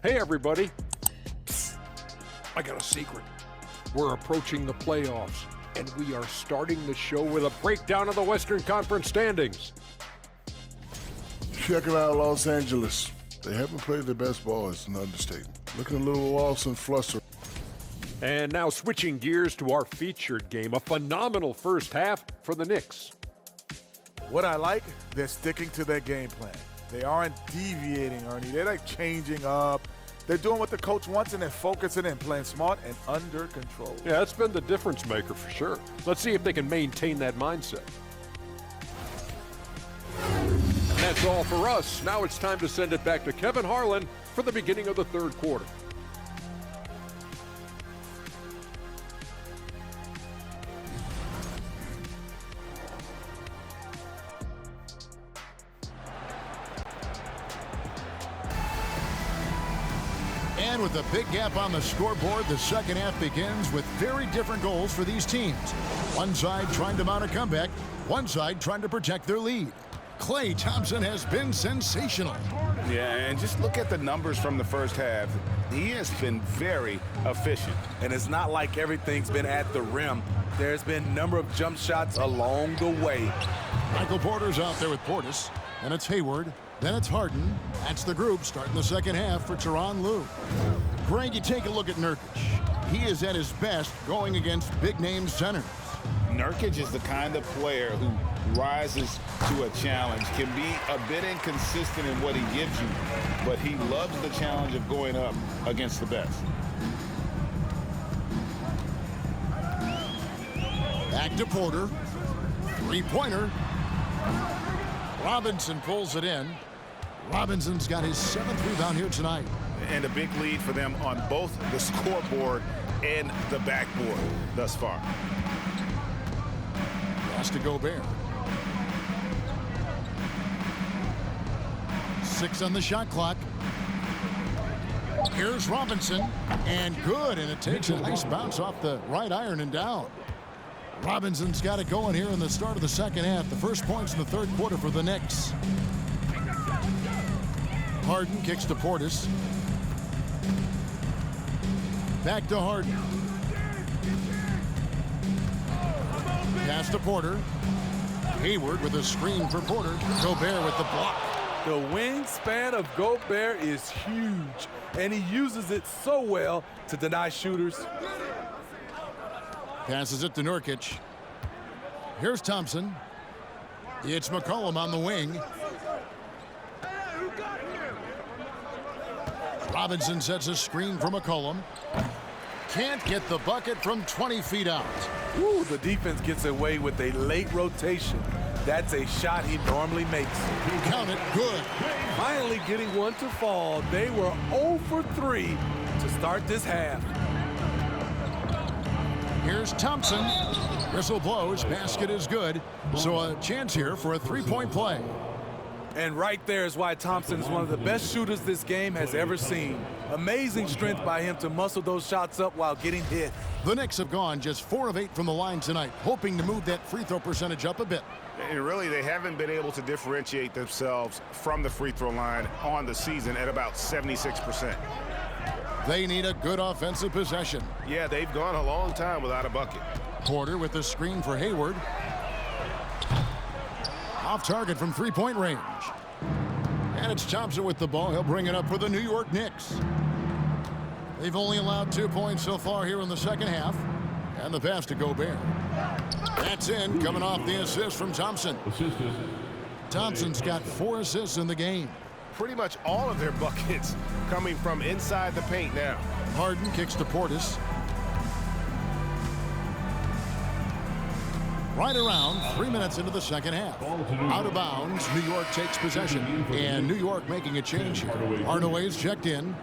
Hey, everybody. Psst. I got a secret. We're approaching the playoffs, and we are starting the show with a breakdown of the Western Conference standings. Check it out, Los Angeles. They haven't played their best ball, it's an understatement. Looking a little lost and flustered. And now switching gears to our featured game, a phenomenal first half for the Knicks. What I like, they're sticking to their game plan. They aren't deviating, Ernie. They're like changing up. They're doing what the coach wants, and they're focusing and playing smart and under control. Yeah, that's been the difference maker for sure. Let's see if they can maintain that mindset. And that's all for us. Now it's time to send it back to Kevin Harlan for the beginning of the third quarter. And with a big gap on the scoreboard, the second half begins with very different goals for these teams. One side trying to mount a comeback, one side trying to protect their lead. Klay Thompson has been sensational. Yeah, and just look at the numbers from the first half. He has been very efficient. And it's not like everything's been at the rim. There's been a number of jump shots along the way. Michael Porter's out there with Portis. Then it's Hayward. Then it's Harden. That's the group starting the second half for Tyronn Lue. Greg, you take a look at Nurkic. He is at his best going against big-name centers. Nurkic is the kind of player who rises to a challenge, can be a bit inconsistent in what he gives you, but he loves the challenge of going up against the best. Back to Porter. Three-pointer. Robinson pulls it in. Robinson's got his 7th rebound here tonight. And a big lead for them on both the scoreboard and the backboard thus far. Pass to Gobert. 6 on the shot clock. Here's Robinson. And good, and it takes a nice bounce off the right iron and down. Robinson's got it going here in the start of the second half. The first points in the third quarter for the Knicks. Harden kicks to Portis. Back to Harden. Pass to Porter. Hayward with a screen for Porter. Gobert with the block. The wingspan of Gobert is huge, and he uses it so well to deny shooters. Passes it to Nurkic. Here's Thompson. It's McCollum on the wing. Robinson sets a screen for McCollum. Can't get the bucket from 20 feet out. Ooh, the defense gets away with a late rotation. That's a shot he normally makes. Count it, good. Finally getting one to fall. They were 0 for 3 to start this half. Here's Thompson. Whistle blows, basket is good. So a chance here for a three-point play. And right there is why Thompson is one of the best shooters this game has ever seen. Amazing strength by him to muscle those shots up while getting hit. The Knicks have gone just 4 of 8 from the line tonight, hoping to move that free throw percentage up a bit. And really, they haven't been able to differentiate themselves from the free throw line on the season at about 76%. They need a good offensive possession. Yeah, they've gone a long time without a bucket. Porter with the screen for Hayward. Off target from three-point range. And it's Thompson with the ball. He'll bring it up for the New York Knicks. They've only allowed 2 points so far here in the second half. And the pass to Gobert. That's in, coming off the assist from Thompson. Thompson's got 4 assists in the game. Pretty much all of their buckets coming from inside the paint now. Harden kicks to Portis. Right around 3 minutes into the second half. Out of bounds, New York takes possession. And New York making a change here. Hardaway's checked in.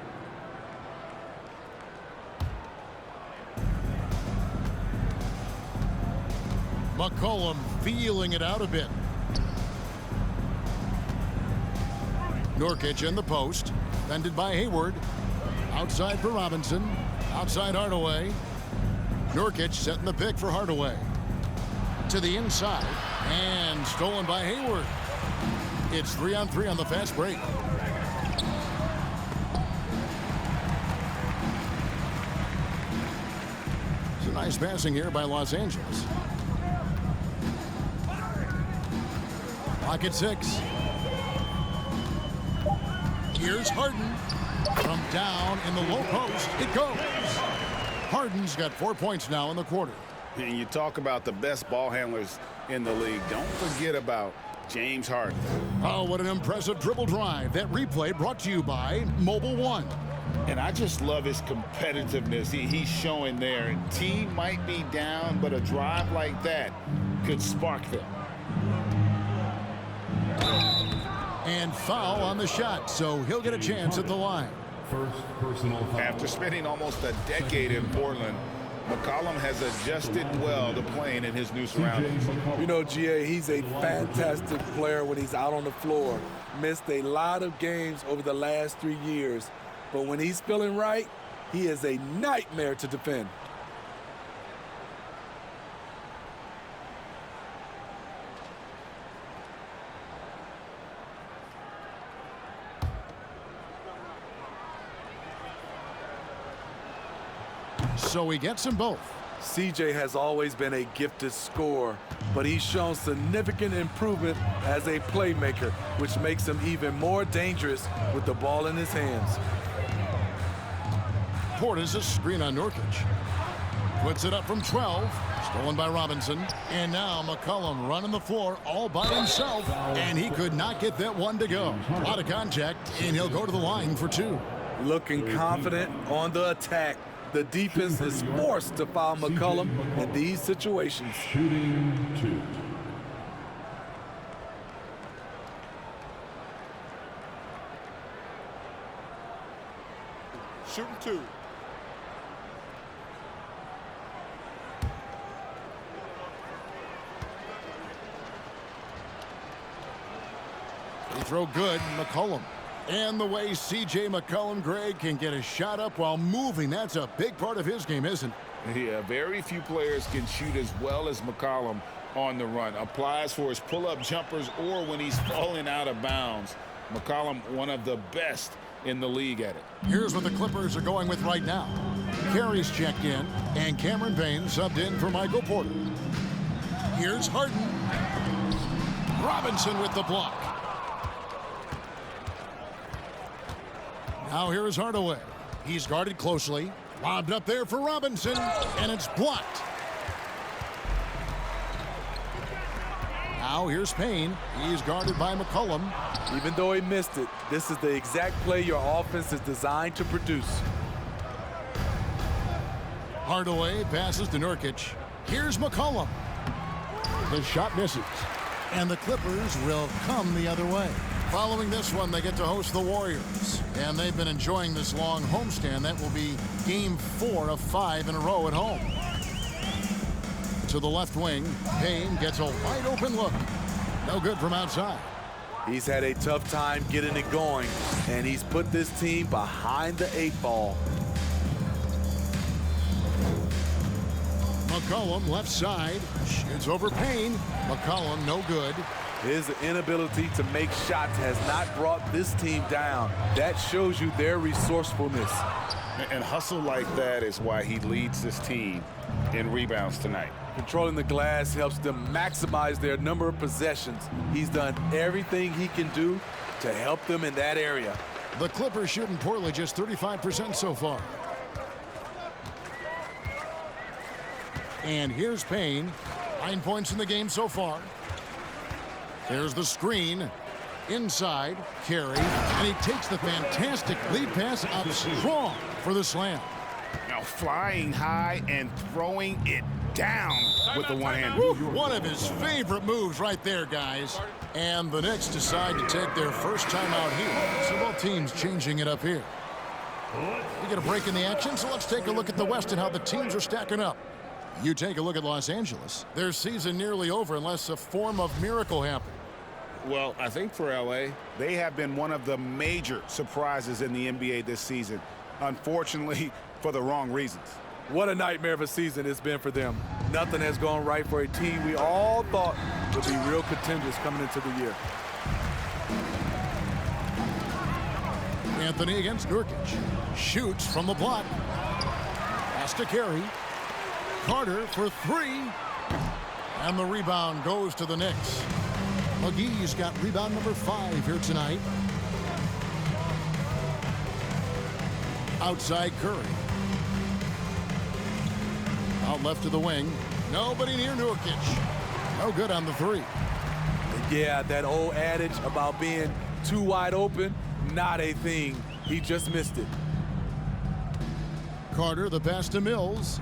McCollum feeling it out a bit. Nurkic in the post. Fended by Hayward. Outside for Robinson. Outside Hardaway. Nurkic setting the pick for Hardaway. To the inside. And stolen by Hayward. It's 3-on-3 on the fast break. Nice passing here by Los Angeles. Clock at 6. Here's Harden. From down in the low post, it goes. Harden's got 4 points now in the quarter. And you talk about the best ball handlers in the league. Don't forget about James Harden. Oh, what an impressive dribble drive. That replay brought to you by Mobile One. And I just love his competitiveness he's showing there. T might be down, but a drive like that could spark them. And foul on the shot, so he'll get a chance at the line. First personal foul. After spending almost a decade in Portland, McCollum has adjusted well to playing in his new surroundings. You know, GA, he's a fantastic player when he's out on the floor. Missed a lot of games over the last 3 years. But when he's feeling right, he is a nightmare to defend. So he gets them both. CJ has always been a gifted scorer, but he's shown significant improvement as a playmaker, which makes him even more dangerous with the ball in his hands. Portis a screen on Nurkic. Puts it up from 12. Stolen by Robinson. And now McCollum running the floor all by himself. And he could not get that one to go. A lot of contact, and he'll go to the line for 2. Looking confident on the attack. The defense is forced to foul McCollum in these situations. Shooting 2. Shooting 2. Free throw good, McCollum. And the way C.J. McCollum, Greg, can get a shot up while moving, that's a big part of his game, isn't it? Yeah, very few players can shoot as well as McCollum on the run. Applies for his pull-up jumpers or when he's falling out of bounds. McCollum, one of the best in the league at it. Here's what the Clippers are going with right now. Carey's checked in, and Cameron Payne subbed in for Michael Porter. Here's Harden. Robinson with the block. Now here is Hardaway. He's guarded closely. Lobbed up there for Robinson, and it's blocked. Now here's Payne. He's guarded by McCollum. Even though he missed it, this is the exact play your offense is designed to produce. Hardaway passes to Nurkic. Here's McCollum. The shot misses, and the Clippers will come the other way. Following this one, they get to host the Warriors, and they've been enjoying this long homestand. That will be game 4 of 5 in a row at home. To the left wing, Payne gets a wide open look. No good from outside. He's had a tough time getting it going, and he's put this team behind the 8 ball. McCollum left side, shoots over Payne. McCollum no good. His inability to make shots has not brought this team down. That shows you their resourcefulness. And hustle like that is why he leads this team in rebounds tonight. Controlling the glass helps them maximize their number of possessions. He's done everything he can do to help them in that area. The Clippers shooting poorly, just 35% so far. And here's Payne. 9 points in the game so far. There's the screen. Inside, Carey. And he takes the fantastic lead pass up strong for the slam. Now flying high and throwing it down with the one-hand. One of his favorite moves right there, guys. And the Knicks decide to take their first time out here. So both teams changing it up here. We get a break in the action, so let's take a look at the West and how the teams are stacking up. You take a look at Los Angeles. Their season nearly over unless a form of miracle happened. Well, I think for LA, they have been one of the major surprises in the NBA this season. Unfortunately, for the wrong reasons. What a nightmare of a season it's been for them. Nothing has gone right for a team we all thought would be real contenders coming into the year. Anthony against Nurkic. Shoots from the block. Pass to Carey. Carter for three. And the rebound goes to the Knicks. McGee's got rebound number 5 here tonight. Outside Curry. Out left to the wing. Nobody near Nurkic. No good on the three. Yeah, that old adage about being too wide open, not a thing. He just missed it. Carter, the pass to Mills.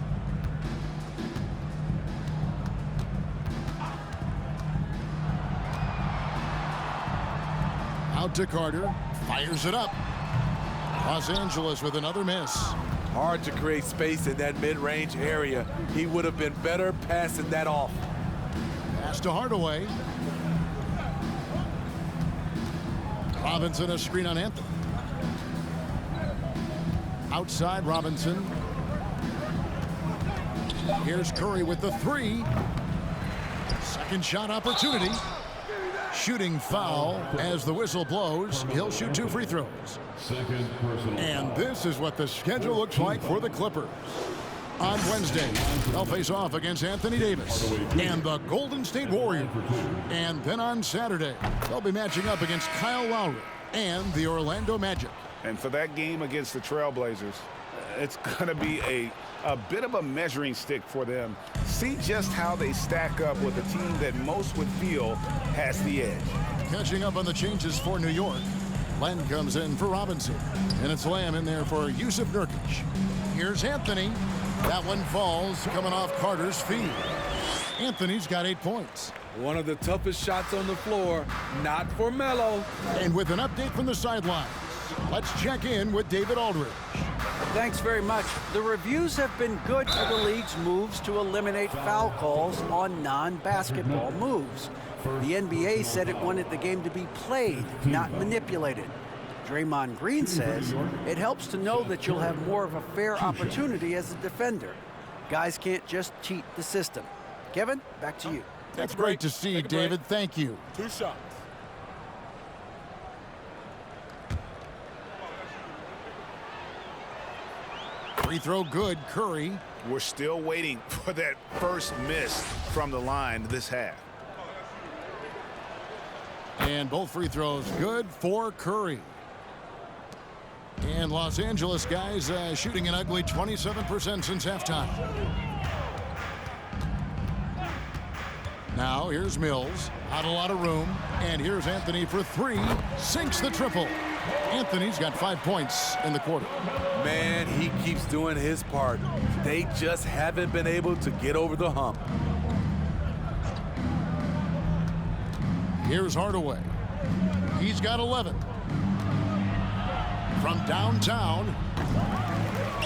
Out to Carter. Fires it up. Los Angeles with another miss. Hard to create space in that mid-range area. He would have been better passing that off. Pass to Hardaway. Robinson a screen on Anthony. Outside Robinson. Here's Curry with the three. Second shot opportunity. Shooting foul as the whistle blows. He'll shoot 2 free throws. Second personal And foul. this is what the schedule looks like for the Clippers. On Wednesday, they'll face off against Anthony Davis and the Golden State Warriors. And then on Saturday, they'll be matching up against Kyle Lowry and the Orlando Magic. And for that game against the Trailblazers, it's going to be a bit of a measuring stick for them. See just how they stack up with a team that most would feel has the edge. Catching up on the changes for New York. Len comes in for Robinson. And it's Lamb in there for Yusuf Nurkic. Here's Anthony. That one falls coming off Carter's feet. Anthony's got 8 points. One of the toughest shots on the floor, not for Melo. And with an update from the sidelines, let's check in with David Aldridge. Thanks very much. The reviews have been good for the league's moves to eliminate foul calls on non-basketball moves. The NBA said it wanted the game to be played, not manipulated. Draymond Green says it helps to know that you'll have more of a fair opportunity as a defender. Guys can't just cheat the system. Kevin, back to you. That's great to see, David. Thank you. 2 shots. Free throw good, Curry. We're still waiting for that first miss from the line this half. And both free throws good for Curry. And Los Angeles guys shooting an ugly 27% since halftime. Now here's Mills. Not a lot of room. And here's Anthony for three. Sinks the triple. Anthony's got 5 points in the quarter. Man, he keeps doing his part. They just haven't been able to get over the hump. Here's Hardaway. He's got 11. From downtown,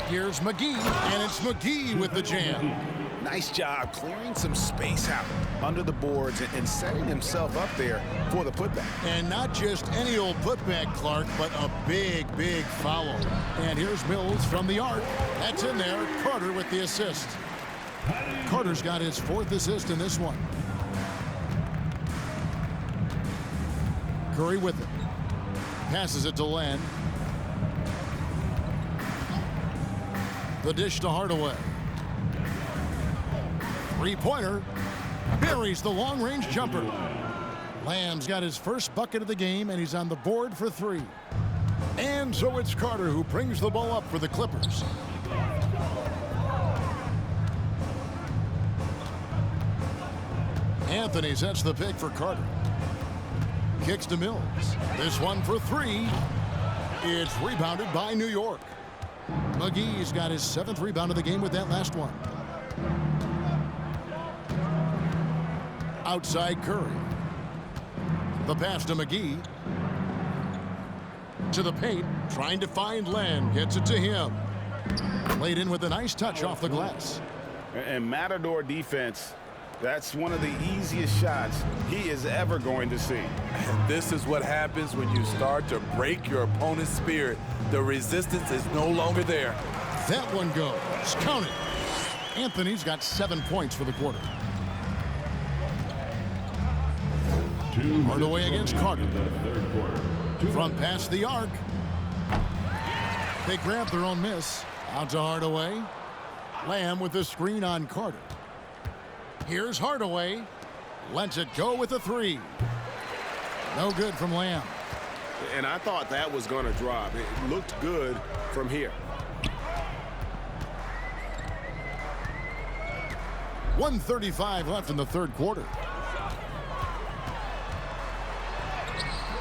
here's McGee, and it's McGee with the jam. Nice job clearing some space out under the boards and setting himself up there for the putback. And not just any old putback, Clark, but a big, big foul. And here's Mills from the arc. That's in there. Carter with the assist. Carter's got his 4th assist in this one. Curry with it. Passes it to Len. The dish to Hardaway. Three-pointer. Buries the long-range jumper. Lamb's got his first bucket of the game, and he's on the board for 3. And so it's Carter who brings the ball up for the Clippers. Anthony sets the pick for Carter. Kicks to Mills. This one for 3. It's rebounded by New York. McGee's got his 7th rebound of the game with that last one. Outside Curry. The pass to McGee. To the paint, trying to find Len. Gets it to him. Laid in with a nice touch off the glass. And Matador defense, that's one of the easiest shots he is ever going to see. And this is what happens when you start to break your opponent's spirit. The resistance is no longer there. That one goes. Count it. Anthony's got 7 points for the quarter. Hardaway against Carter. From past the arc. They grab their own miss. Out to Hardaway. Lamb with the screen on Carter. Here's Hardaway. Lets it go with a three. No good from Lamb. And I thought that was going to drop. It looked good from here. 1:35 left in the third quarter.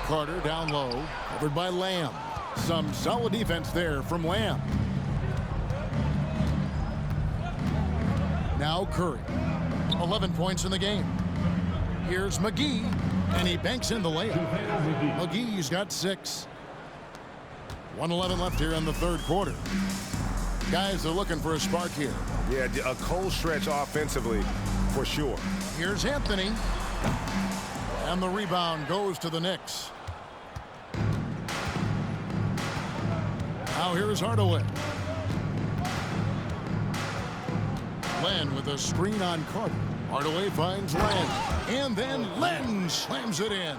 Carter down low, covered by Lamb. Some solid defense there from Lamb. Now Curry. 11 points in the game. Here's McGee, and he banks in the layup. McGee's got 6. 1:11 left here in the third quarter. Guys are looking for a spark here. Yeah, a cold stretch offensively for sure. Here's Anthony. And the rebound goes to the Knicks. Now here's Hardaway. Len with a screen on Carter. Hardaway finds Len. And then Len slams it in.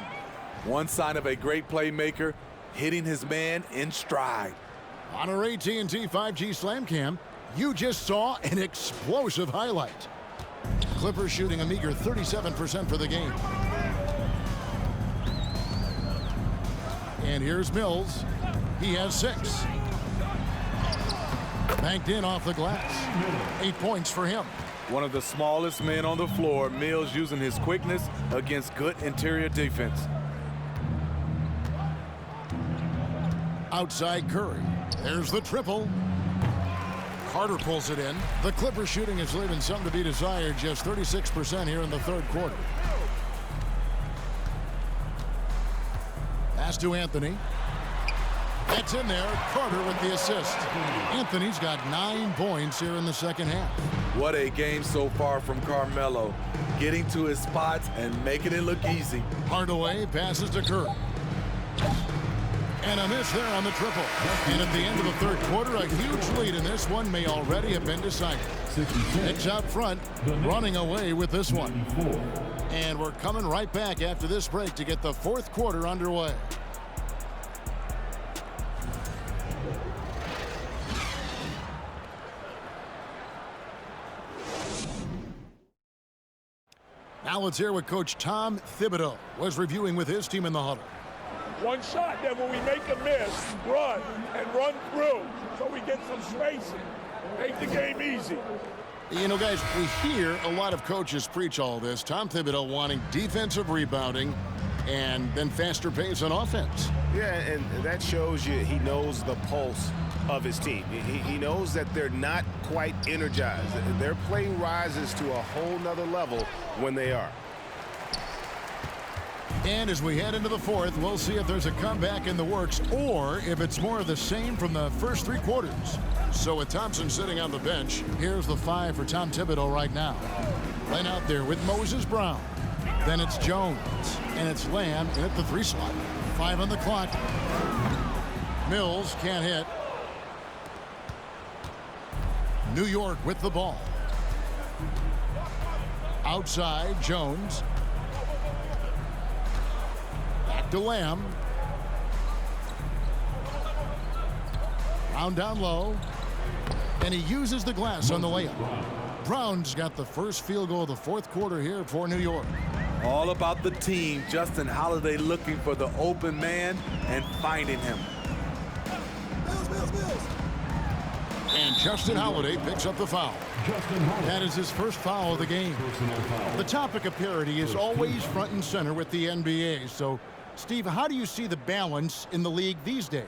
One sign of a great playmaker, hitting his man in stride. On our AT&T 5G Slam Cam, you just saw an explosive highlight. Clippers shooting a meager 37% for the game. And here's Mills. He has 6. Banked in off the glass. 8 points for him. One of the smallest men on the floor, Mills using his quickness against good interior defense. Outside Curry. There's the triple. Carter pulls it in. The Clippers shooting is leaving something to be desired. Just 36% here in the third quarter. Pass to Anthony. That's in there. Carter with the assist. Anthony's got 9 points here in the second half. What a game so far from Carmelo. Getting to his spots and making it look easy. Hardaway passes to Curry. And a miss there on the triple. And at the end of the third quarter, a huge lead in this one may already have been decided. Knicks out front, running away with this one. And we're coming right back after this break to get the fourth quarter underway. Now let's hear what Coach Tom Thibodeau was reviewing with his team in the huddle. One shot, then when we make a miss, run and run through so we get some spacing. Make the game easy. You know, guys, we hear a lot of coaches preach all this. Tom Thibodeau wanting defensive rebounding and then faster pace on offense. Yeah, and that shows you he knows the pulse of his team. He knows that they're not quite energized. Their play rises to a whole nother level when they are. And as we head into the fourth, we'll see if there's a comeback in the works or if it's more of the same from the first 3 quarters. So with Thompson sitting on the bench, here's the 5 for Tom Thibodeau right now. Len out there with Moses Brown. Then it's Jones. And it's Lamb in at the 3 slot. 5 on the clock. Mills can't hit. New York with the ball. Outside, Jones. Back to Lamb. Brown down low. And he uses the glass on the layup. Brown's got the first field goal of the fourth quarter here for New York. All about the team. Justin Holiday looking for the open man and finding him. And Justin Holiday picks up the foul. That is his first foul of the game. The topic of parity is always front and center with the NBA. So, Steve, how do you see the balance in the league these days?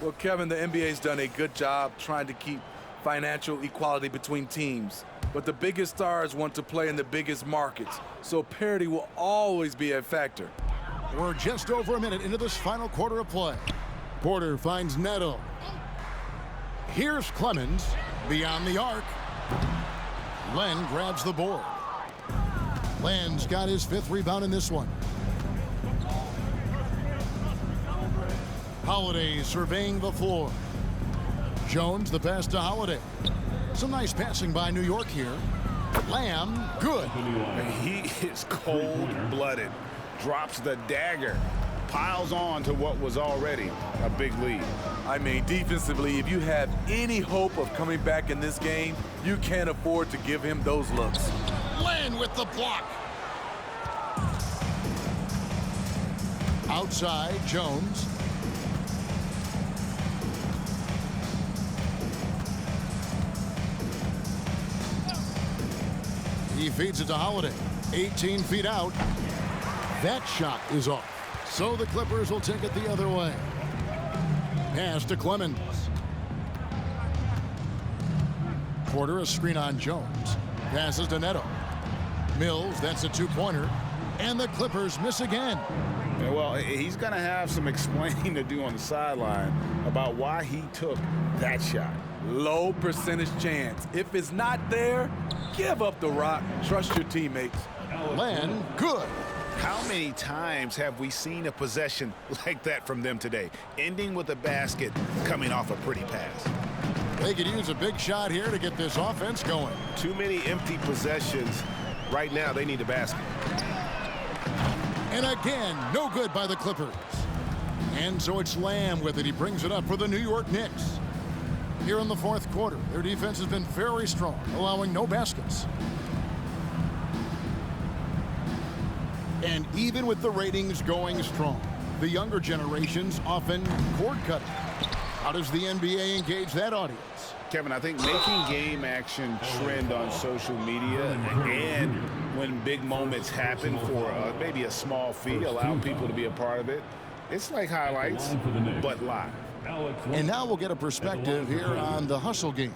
Well, Kevin, the NBA's done a good job trying to keep financial equality between teams. But the biggest stars want to play in the biggest markets. So parity will always be a factor. We're just over a minute into this final quarter of play. Porter finds Neto. Here's Clemens beyond the arc. Len grabs the board. Len's got his 5th rebound in this one. Holiday surveying the floor. Jones the pass to Holiday. Some nice passing by New York here. Lamb, good. He is cold-blooded. Drops the dagger. Piles on to what was already a big lead. I mean, defensively, if you have any hope of coming back in this game, you can't afford to give him those looks. Land with the block. Outside, Jones. He feeds it to Holiday. 18 feet out. That shot is off. So the Clippers will take it the other way. Pass to Clemens. Porter, a screen on Jones. Passes to Neto. Mills, that's a two-pointer. And the Clippers miss again. Yeah, well, he's going to have some explaining to do on the sideline about why he took that shot. Low percentage chance. If it's not there, give up the rock. Trust your teammates. Land, good. How many times have we seen a possession like that from them today, ending with a basket coming off a pretty pass? They could use a big shot here to get this offense going. Too many empty possessions. Right now, they need a basket. And again, no good by the Clippers. And so it's Lamb with it. He brings it up for the New York Knicks. Here in the fourth quarter, their defense has been very strong, allowing no baskets. And even with the ratings going strong, the younger generations often cord cutting. How does the NBA engage that audience? Kevin, I think making game action trend on social media and when big moments happen for maybe a small fee, allow people to be a part of it. It's like highlights, but live. And now we'll get a perspective here on the hustle game,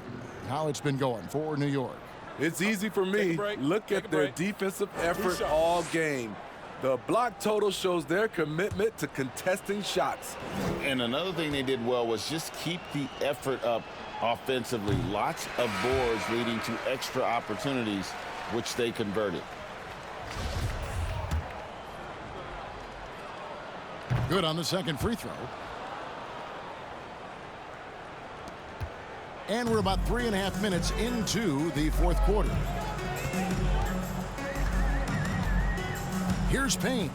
how it's been going for New York. It's easy for me. Look at their defensive effort all game. The block total shows their commitment to contesting shots. And another thing they did well was just keep the effort up offensively. Lots of boards leading to extra opportunities, which they converted. Good on the second free throw. And we're about 3.5 minutes into the fourth quarter. Here's Payne.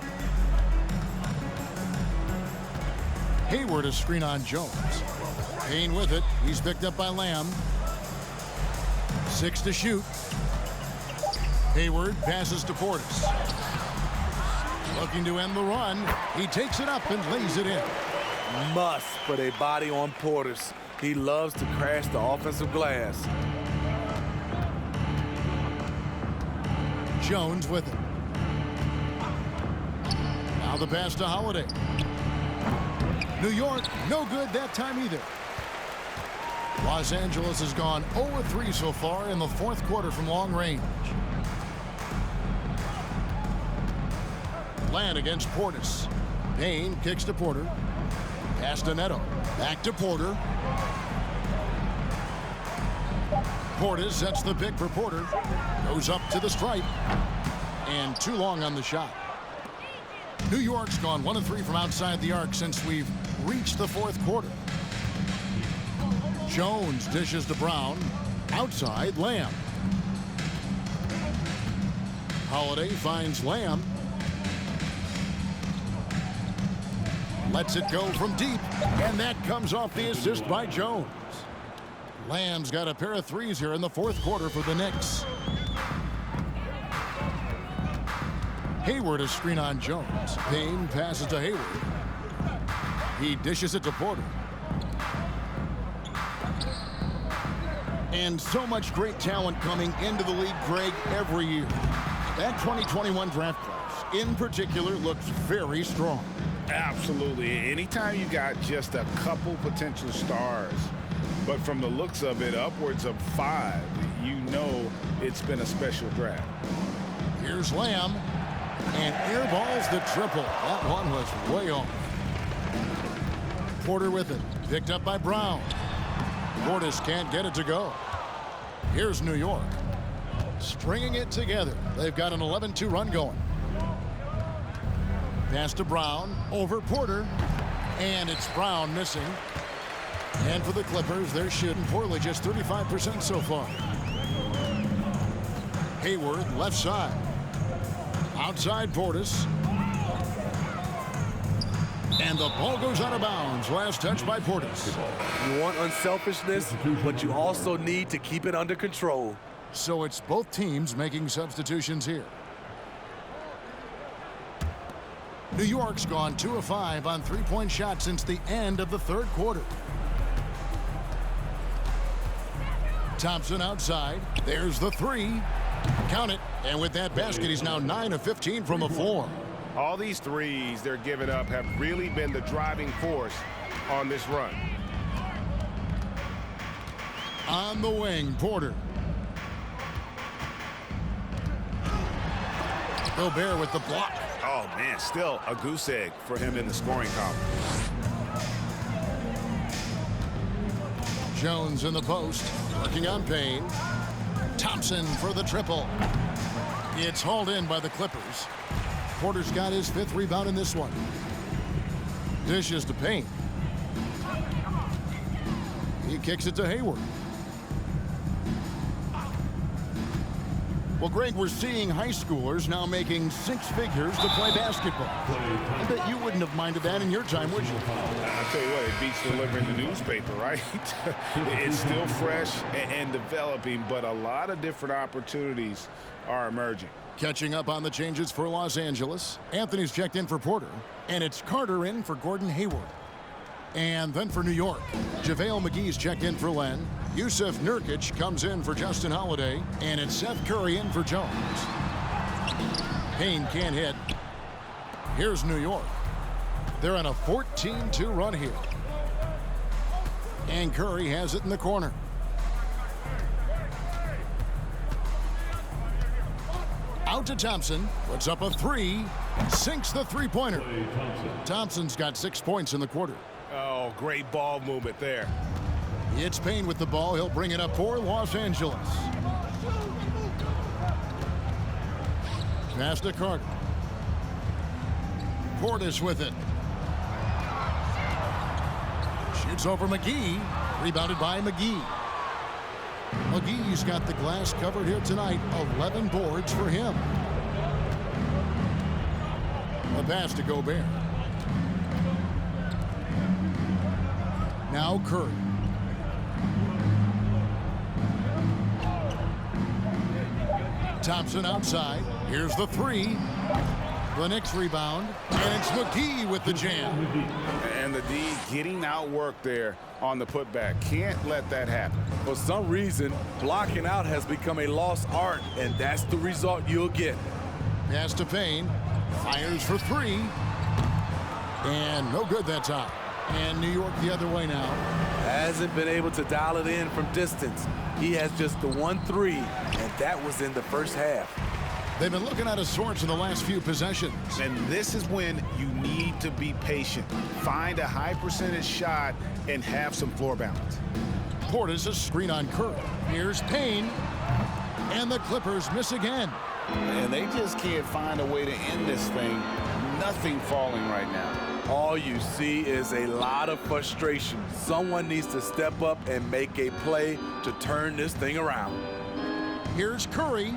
Hayward, a screen on Jones. Payne with it. He's picked up by Lamb. 6 to shoot. Hayward passes to Portis. Looking to end the run. He takes it up and lays it in. Must put a body on Portis. He loves to crash the offensive glass. Jones with it. Now the pass to Holiday. New York, no good that time either. Los Angeles has gone 0-3 so far in the fourth quarter from long range. Land against Portis. Payne kicks to Porter. Pass to Neto. Back to Porter. Portis sets the pick for Porter. Goes up to the stripe. And too long on the shot. New York's gone 1-3 from outside the arc since we've reached the fourth quarter. Jones dishes to Brown. Outside, Lamb. Holiday finds Lamb. Lets it go from deep, and that comes off the assist by Jones. Lamb's got a pair of threes here in the fourth quarter for the Knicks. Hayward, a screen on Jones. Payne passes to Hayward. He dishes it to Porter. And so much great talent coming into the league, Greg, every year. That 2021 draft class, in particular, looks very strong. Absolutely. Anytime you got just a couple potential stars, but from the looks of it, upwards of 5, you know it's been a special draft. Here's Lamb, and airballs the triple. That one was way off. Porter with it, picked up by Brown. Portis can't get it to go. Here's New York, stringing it together. They've got an 11-2 run going. Pass to Brown, over Porter, and it's Brown missing. And for the Clippers, they're shooting poorly, just 35% so far. Hayward, left side. Outside Portis. And the ball goes out of bounds. Last touch by Portis. You want unselfishness, but you also need to keep it under control. So it's both teams making substitutions here. New York's gone 2 of 5 on three-point shots since the end of the third quarter. Thompson outside. There's the three. Count it. And with that basket, he's now 9 of 15 from the floor. All these threes they're giving up have really been the driving force on this run. On the wing, Porter. Gobert with the block. Oh, man, still a goose egg for him in the scoring column. Jones in the post, working on Payne. Thompson for the triple. It's hauled in by the Clippers. Porter's got his 5th rebound in this one. Dishes to Payne. He kicks it to Hayward. Well, Greg, we're seeing high schoolers now making 6 figures to play basketball. I bet you wouldn't have minded that in your time, would you? I'll tell you what, it beats delivering the newspaper, right? It's still fresh and developing, but a lot of different opportunities are emerging. Catching up on the changes for Los Angeles. Anthony's checked in for Porter, and it's Carter in for Gordon Hayward. And then for New York, JaVale McGee's checked in for Len. Yusuf Nurkic comes in for Justin Holiday, and it's Seth Curry in for Jones. Payne can't hit. Here's New York. They're on a 14-2 run here. And Curry has it in the corner. Out to Thompson, puts up a 3, sinks the three-pointer. Thompson's got 6 points in the quarter. Oh, great ball movement there. It's Payne with the ball. He'll bring it up for Los Angeles. Pass to Carter. Portis with it. Shoots over McGee. Rebounded by McGee. McGee's got the glass covered here tonight. 11 boards for him. A pass to Gobert. Now Curry. Thompson outside. Here's the 3. The Knicks rebound. And it's McGee with the jam. And the D getting outworked there on the putback. Can't let that happen. For some reason, blocking out has become a lost art, and that's the result you'll get. Pass to Payne. Fires for 3. And no good that time. And New York the other way now. Hasn't been able to dial it in from distance. He has just the 1 3, and that was in the first half. They've been looking out of sorts in the last few possessions. And this is when you need to be patient. Find a high percentage shot and have some floor balance. Portis a screen on Curry. Here's Payne. And the Clippers miss again. And they just can't find a way to end this thing. Nothing falling right now. All you see is a lot of frustration. Someone needs to step up and make a play to turn this thing around. Here's Curry.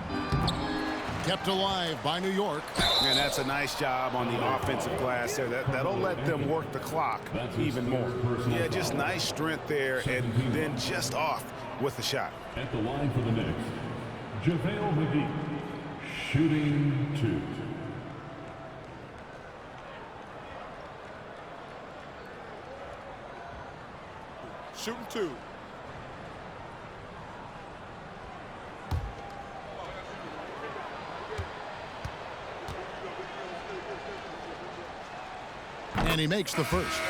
Kept alive by New York. And that's a nice job on the offensive glass there. That'll let them work the clock even more. Yeah, just nice strength there, and then just off with the shot. At the line for the Knicks, JaVale McGee, shooting 2. Shooting 2. And he makes the first.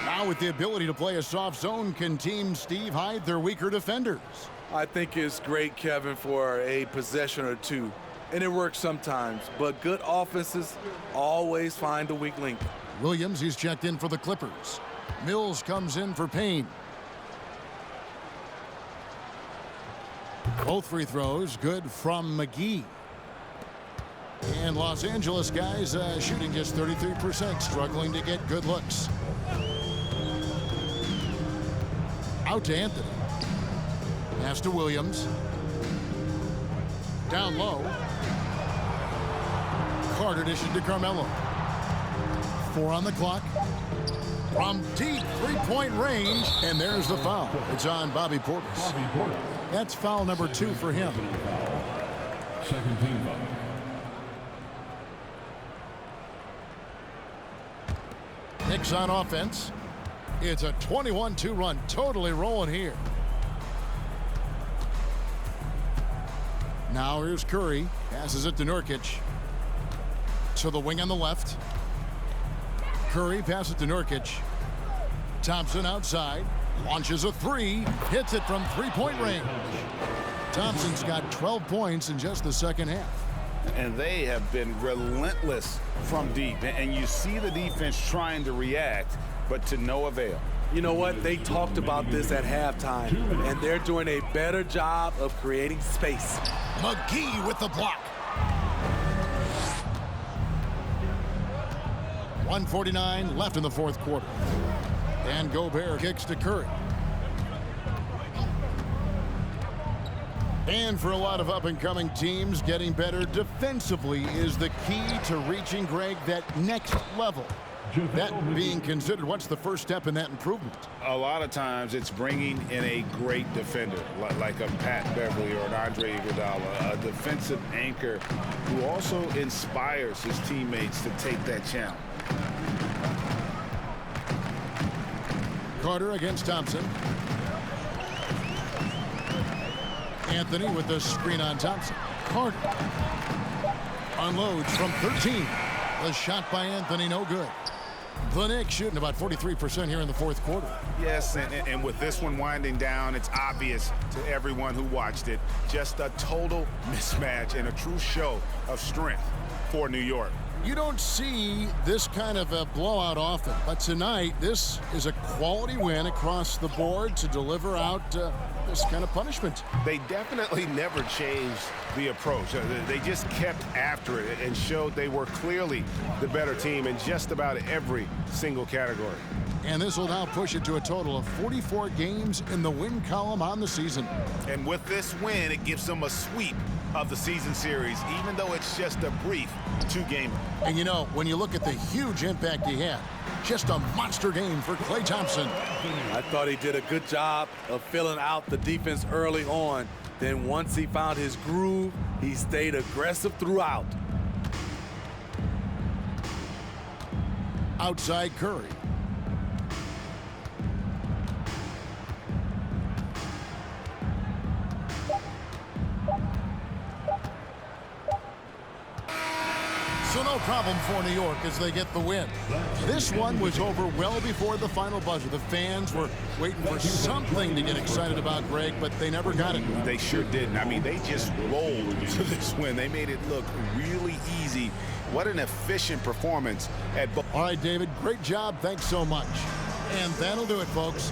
Now with the ability to play a soft zone, can Team Steve hide their weaker defenders? I think it's great, Kevin, for a possession or 2. And it works sometimes, but good offenses always find the weak link. Williams, he's checked in for the Clippers. Mills comes in for Payne. Both free throws good from McGee. And Los Angeles guys shooting just 33%, struggling to get good looks. Out to Anthony. Pass to Williams. Down low. Carter dishing to Carmelo. 4 on the clock. from deep three-point range, and there's the foul. It's on Bobby Portis. That's foul number 2 for him. Second team foul. Knicks on offense. It's a 21-2 run, totally rolling here. Now here's Curry, passes it to Nurkic. To the wing on the left. Curry passes it to Nurkic. Thompson outside, launches a three, hits it from three-point range. Thompson's got 12 points in just the second half. And they have been relentless from deep. And you see the defense trying to react, but to no avail. You know what? They talked about this at halftime, and they're doing a better job of creating space. McGee with the block. 1:49 left in the fourth quarter. And Gobert kicks to Curry. And for a lot of up-and-coming teams, getting better defensively is the key to reaching, Greg, that next level. That being considered, what's the first step in that improvement? A lot of times it's bringing in a great defender, like a Pat Beverly or an Andre Iguodala, a defensive anchor who also inspires his teammates to take that challenge. Carter against Thompson. Anthony with the screen on Thompson. Carter unloads from 13. The shot by Anthony, no good. The Knicks shooting about 43% here in the fourth quarter. Yes, and with this one winding down, it's obvious to everyone who watched it. Just a total mismatch and a true show of strength for New York. You don't see this kind of a blowout often, but tonight this is a quality win across the board to deliver out this kind of punishment. They definitely never changed the approach. They just kept after it and showed they were clearly the better team in just about every single category. And this will now push it to a total of 44 games in the win column on the season. And with this win, it gives them a sweep of the season series, even though it's just a brief 2-gamer. And you know, when you look at the huge impact he had, just a monster game for Klay Thompson. I thought he did a good job of filling out the defense early on. Then once he found his groove, he stayed aggressive throughout. Outside Curry. So no problem for New York as they get the win. This one was over well before the final buzzer. The fans were waiting for something to get excited about, Greg, but they never got it. They sure didn't. I mean, they just rolled to this win. They made it look really easy. What an efficient performance at both. All right, David, great job. Thanks so much. And that'll do it, folks.